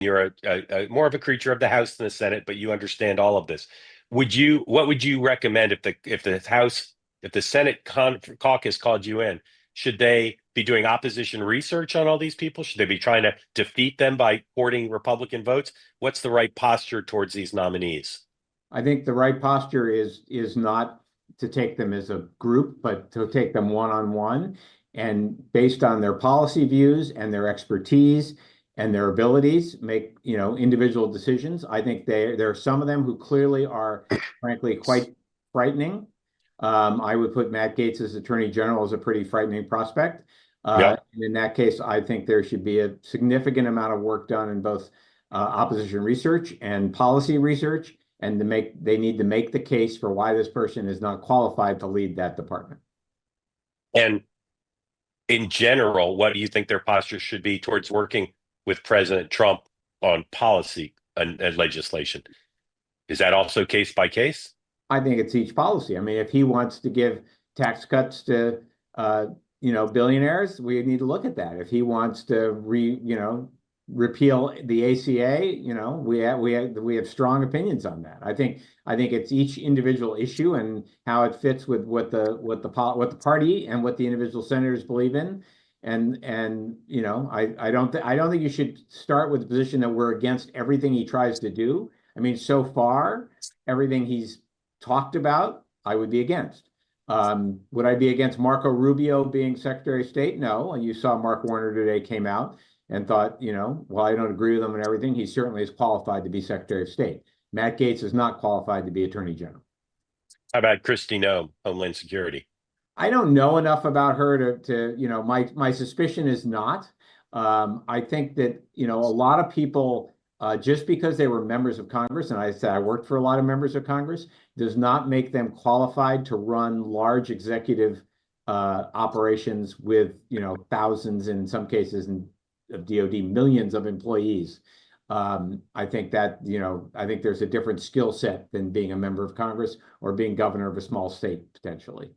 you're more of a creature of the House than the Senate, but you understand all of this. What would you recommend if the Senate caucus called you in? Should they be doing opposition research on all these people? Should they be trying to defeat them by courting Republican votes? What's the right posture towards these nominees? I think the right posture is not to take them as a group, but to take them one on one, and based on their policy views and their expertise and their abilities, make individual decisions. I think there are some of them who clearly are, frankly, quite frightening. I would put Matt Gaetz as Attorney General as a pretty frightening prospect. Yep. And in that case, I think there should be a significant amount of work done in both opposition research and policy research, and they need to make the case for why this person is not qualified to lead that department. And in general, what do you think their posture should be towards working with President Trump on policy and legislation? Is that also case by case? I think it's each policy. I mean, if he wants to give tax cuts to billionaires, we need to look at that. If he wants to repeal the ACA, we have strong opinions on that. I think it's each individual issue and how it fits with what the party and what the individual senators believe in. I don't think you should start with the position that we're against everything he tries to do. I mean, so far, everything he's talked about, I would be against. Would I be against Marco Rubio being Secretary of State? No. And you saw Mark Warner today came out and thought, while I don't agree with him and everything, he certainly is qualified to be Secretary of State. Matt Gaetz is not qualified to be Attorney General. How about Kristi Nome, Homeland Security? I don't know enough about her to my suspicion is not. I think that, a lot of people, just because they were members of Congress, and I said I worked for a lot of members of Congress, does not make them qualified to run large executive operations with, thousands, in some cases, of DoD, millions of employees. I think there's a different skill set than being a member of Congress or being governor of a small state, potentially.